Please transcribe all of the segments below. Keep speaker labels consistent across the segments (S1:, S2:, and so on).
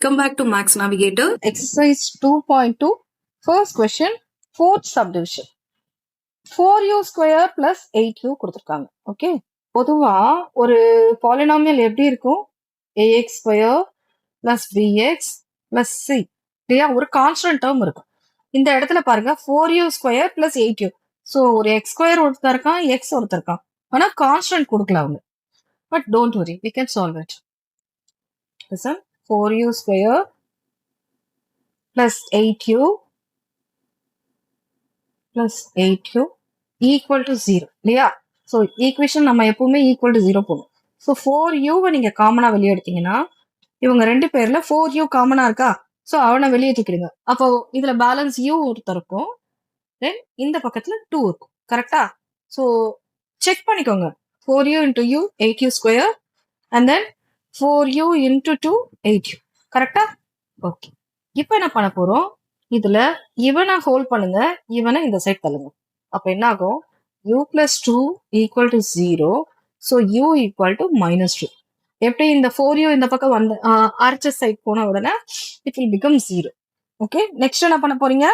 S1: Come back to Max Navigator.
S2: Exercise 2.2. First question, fourth subdivision. 4u square plus 8u கொடுத்துருக்காங்க. Okay, பொதுவா ஒரு polynomial எப்படி இருக்கும்? ax square plus bx plus c இல்லையா? ஒரு constant term இருக்கும். இந்த இடத்துல பாருங்க 4u square plus 8u. So ஒரு x square ஒருத்தர் இருக்கான், x ஒருத்தர் இருக்கான். ஆனா கான்ஸ்டன்ட் கொடுக்கல அவங்க. But don't worry, we can solve it. Listen, 4u square plus 8u plus 8u equal to 0 இல்லையா? ஸோ ஈக்குவேஷன் நம்ம எப்பவுமே ஈக்குவல் டு 0 போடும். ஸோ 4u நீங்க காமனா வெளியே எடுத்தீங்கன்னா இவங்க ரெண்டு பேர்ல 4u காமனா இருக்கா? ஸோ அவனை வெளியே தூக்கிடுங்க. அப்போ இதுல பேலன்ஸ் u ஒருத்தர் இருக்கும், தென் இந்த பக்கத்துல 2 இருக்கும். கரெக்டா? ஸோ செக் பண்ணிக்கோங்க. 4u into u 8u square and then 4u into 2 8u. கரெக்டா? ஓகே, இப்போ என்ன பண்ண போறோம்? இதுல இவனை ஹோல்ட் பண்ணுங்க, இவனை இந்த சைட் தள்ளுங்க. அப்ப என்ன ஆகும்? u plus 2 equal to 0. so u equal to minus 2. எப்படி இந்த 4u இந்த பக்கம் வந்து ஆர்ச்சஸ் சைட் போன உடனே it will become 0. Okay, next என்ன பண்ண போறீங்க?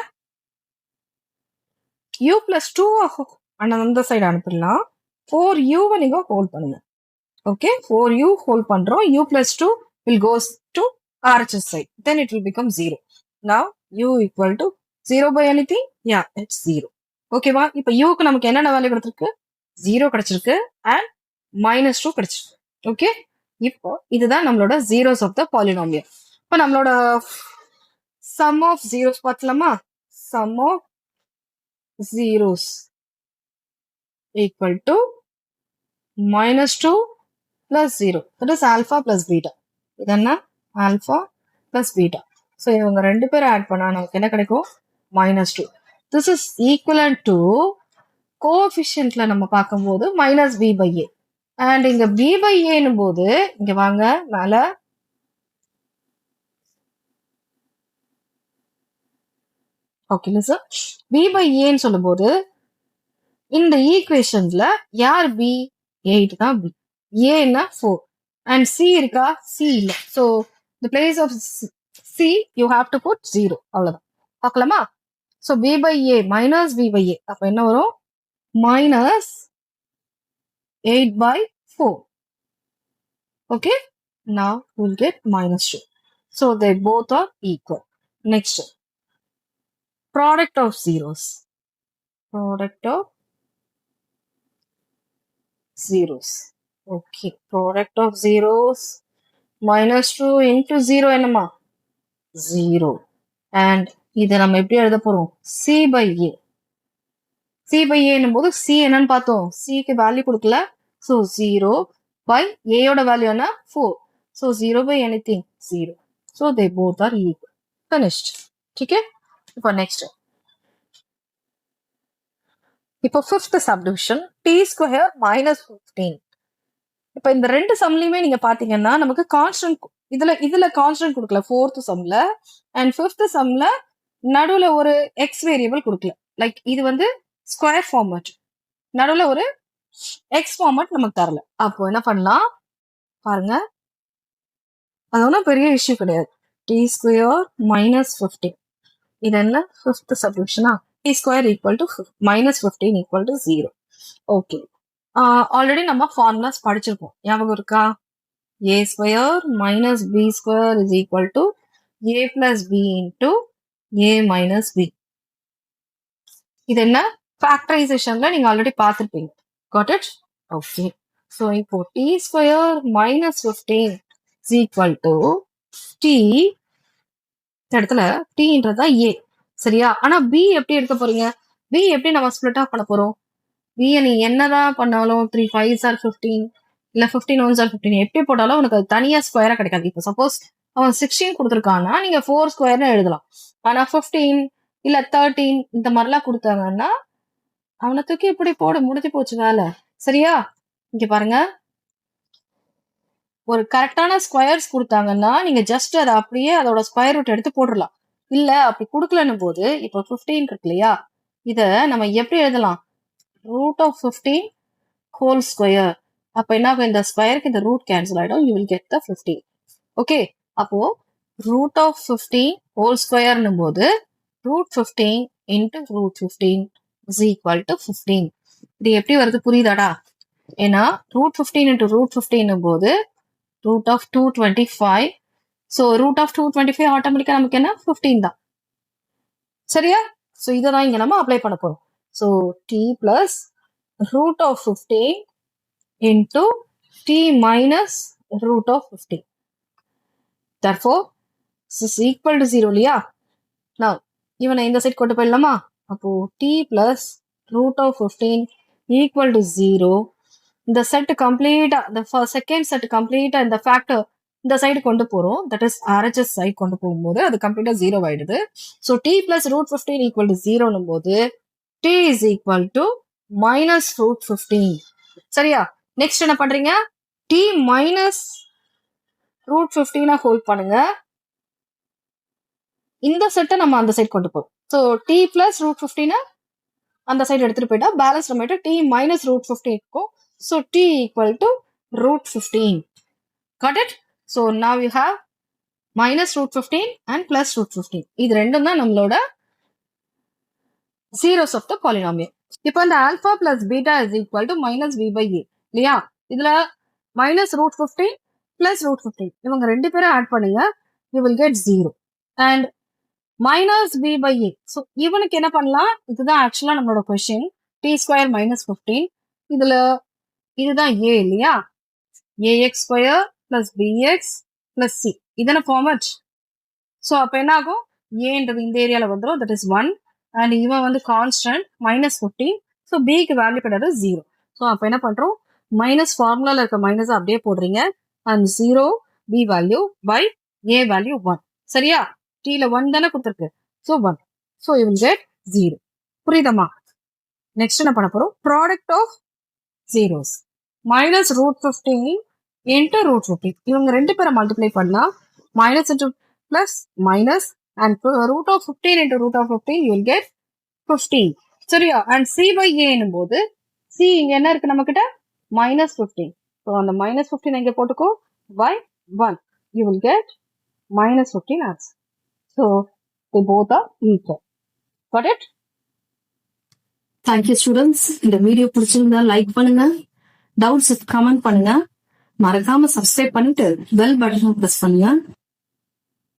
S2: u plus 2 அந்த சைடு அனுப்பிடலாம். 4u நீங்க ஹோல்ட் பண்ணுங்க. ஓகே, 4u ஹோல்ட் பண்றோம். u plus 2 will goes to RHS side. Then it will become 0. Now u equal to 0 by anything? Yeah, it's 0. ஓகேவா? இப்போ யூக்கு நமக்கு என்னென்ன வேல்யூ கிடைச்சிருக்கு? 0 கிடைச்சிருக்கு அண்ட் -2 கிடைச்சிருக்கு. ஓகே, இப்போ இதுதான் நம்மளோட ஜீரோஸ் ஆஃப் த பாலினாமியல். இப்போ நம்மளோட சம் ஆஃப் ஜீரோஸ் பார்க்கலாமா? Sum of zeros equal to -2 plus 0. That is alpha plus beta. இது என்ன? alpha plus beta. ஸோ இவங்க ரெண்டு பேரும் ஆட் பண்ணா நமக்கு என்ன கிடைக்கும்? -2. This is equivalent to கோஎஃபிஷியன்ட்ல நம்ம பார்க்கும்போது -b/a. அண்ட் இங்க b/a போது இங்க வாங்க மேல ஓகே சார், b/a சொல்லும் போது இந்த ஈக்குவேஷன்ல யார் b? 8 தான் b. a 4 அண்ட் c இருக்கா? c இல்ல. So the place of c you have to put 0. அவ்வளவுதான். பார்க்கலாமா? ஸோ b/a minus b/a அப்ப என்ன வரும்? minus 8/4. Okay, now we'll get -2. So they both are equal. Next, product of zeros. Product of zeros. Okay, product of zeros -2 into 0 என்னமா? 0. And இதை நம்ம எப்படி எழுத போறோம்? c/a. c/a போது c என்னன்னு பார்த்தோம்? c க்கு வேல்யூ கொடுக்கல. ஸோ 0 by a யோட வேல்யூ என்ன? 4. So 0 by anything 0. So they both are equal. Finished. ठीक है? இப்போ next. இப்போ fifth subdivision t square -15. இப்போ இந்த ரெண்டு சம்லயுமே நீங்க பாத்தீங்கன்னா நமக்கு கான்ஸ்டன்ட் இதுல கான்ஸ்டன்ட் கொடுக்கல fourth சம்ல, அண்ட் fifth சம்ல நடுவுல ஒரு எக்ஸ் வேரியபிள் கொடுக்கல. லைக் இது வந்து ஸ்கொயர் ஃபார்மேட், நடுவுல ஒரு எக்ஸ் ஃபார்மேட் நமக்கு தரல. அப்போ என்ன பண்ணலாம் பாருங்க, அது ஒன்றும் பெரிய இஷ்யூ கிடையாது. டி ஸ்கொயர் -15 இது என்ன? ஃபிஃப்த் சப்டிவிஷனா? T square equal to -15 equal to 0. Okay, already நம்ம ஃபார்முலாஸ் படிச்சிருக்கோம், ஞாபகம் இருக்கா? a square minus B square is equal to a plus B into a minus B. இது என்ன? ஃபேக்டரைசேஷன்ல நீங்க ஆல்ரெடி பார்த்துருப்பீங்க. Got it? ஓகே, ஸோ இப்போ T square -15 is equal to T, இந்த இடத்துல டீன்றதா ஏ, சரியா? ஆனா பி எப்படி எடுக்க போறீங்க? பி எப்படி நம்ம ஸ்பிளிட் ஆஃப் பண்ண போறோம்? பி நீ என்னதான் பண்ணாலும் 3 5s are 15 இல்ல 15 1s are 15 எப்படி போட்டாலும் உனக்கு அது தனியா ஸ்கொயரா கிடைக்காது. இப்போ சப்போஸ் அவன் 16 கொடுத்துருக்கான்னா நீங்க 4 ஸ்கொயர்னு எழுதலாம். ஆனா 15 இல்ல 13 இந்த மாதிரிலாம் கொடுத்தாங்கன்னா அவனை தூக்கி இப்படி போட முடிஞ்சு போச்சு வேலை, சரியா? இங்க பாருங்க, ஒரு கரெக்டான ஸ்கொயர்ஸ் கொடுத்தாங்கன்னா நீங்க ஜஸ்ட் அதை அப்படியே அதோட ஸ்கொயர் ரூட் எடுத்து போட்டுடலாம். இல்ல அப்படி கொடுக்கலன்னு போது இப்போ 15 இருக்கு இல்லையா, இத நம்ம எப்படி எழுதலாம்? Root of 15 whole square. அப்ப என்ன ஆகும்? இந்த ஸ்கொயருக்கு இந்த ரூட் கேன்சல் ஆயிடும், you will get the 15. Okay, அப்போ root of 15 whole square போது root 15 into root 15 is equal to 15. இது எப்படி வருது புரியுதாடா? ஏன்னா root 15 into root 15 போது root of 225. So root of 225 ஆட்டோமேட்டிக்கா நமக்கு என்ன 15 தான். சரியா? ஸோ இதை தான் இங்க நம்ம அப்ளை பண்ண போறோம். So t plus root of 15 into t minus root of 15. Therefore, this is equal to 0 இல்லையா? Now, இவனை இந்த சைட் கொண்டு போயிடலாமா? அப்போ t plus root of 15 equal to 0. இந்த செட் கம்ப்ளீட்டா, இந்த செகண்ட் செட் கம்ப்ளீட்டா இந்த ஃபேக்டர் இந்த சைடு கொண்டு போறோம். தட் இஸ் RHS சைடு கொண்டு போகும்போது அது கம்ப்ளீட்டா 0 ஆயிடுது. So t plus root 15 equal to 0 போது t is equal to minus root 15. சரியா? நெக்ஸ்ட் என்ன பண்றீங்க? t minus root 15 ஹோல்ட் பண்ணுங்க. இந்த செட்டை நம்ம அந்த சைடு கொண்டு போறோம். ஸோ t plus root 15 அந்த சைடு எடுத்துட்டு போயிட்டா பேலன்ஸ் நம்ம t minus root 15 இருக்கும். So t equal to root 15. Got it? So now you have minus root 15 and plus root 15. இது ரெண்டும் தான் நம்மளோட zeros of the polynomial. இப்போ இந்த alpha plus beta is equal to minus b by a இல்லையா? இதுல minus root 15 plus root 15 இவங்க ரெண்டு பேரும் ஆட் பண்ணுங்க. You will get 0. And minus b by a. So இவனுக்கு என்ன பண்ணலாம்? இதுதான் ஆக்சுவலா நம்மளோட கொஸ்டின். t square minus 15. இதுதான் a இல்லையா? ax square plus bx plus c. இதன ஃபார்மட். ஸோ அப்போ என்ன ஆகும்? ஏன்றது இந்த ஏரியால வந்துடும். That is 1. அண்ட் இவன் வந்து கான்ஸ்டன்ட் minus 15. ஸோ பிக்கு வேல்யூ கிடையாது 0. ஸோ அப்போ என்ன பண்றோம்? மைனஸ் ஃபார்முலால இருக்க மைனஸ் அப்படியே போடுறீங்க. And 0 b value by a value 1. சரியா? t ல 1 தானே கொடுத்துருக்கு. So 1. So you will get 0. புரியுதமா? நெக்ஸ்ட் என்ன பண்ண போறோம்? Product of zeros minus root 15 into root 15. இவங்க ரெண்டு பேரை மல்டிப்ளை பண்ணா minus into plus minus and root of 15 into root of 15 you will get 15. சரியா? and c by a என்னும் போது c இங்க என்ன இருக்கு நம்ம கிட்ட? minus 15. so அந்த minus 15 இங்க போட்டுக்கோ by 1. you will get minus 15 answer. so they both are equal. got it? Thank you students. இந்த வீடியோ பிடிச்சிருந்தா லைக் பண்ணுங்க, டவுட்ஸ் கமெண்ட் பண்ணுங்க, மறக்காம சப்ஸ்கிரைப் பண்ணிட்டு பெல் பட்டனை பிரஸ் பண்ணுங்க.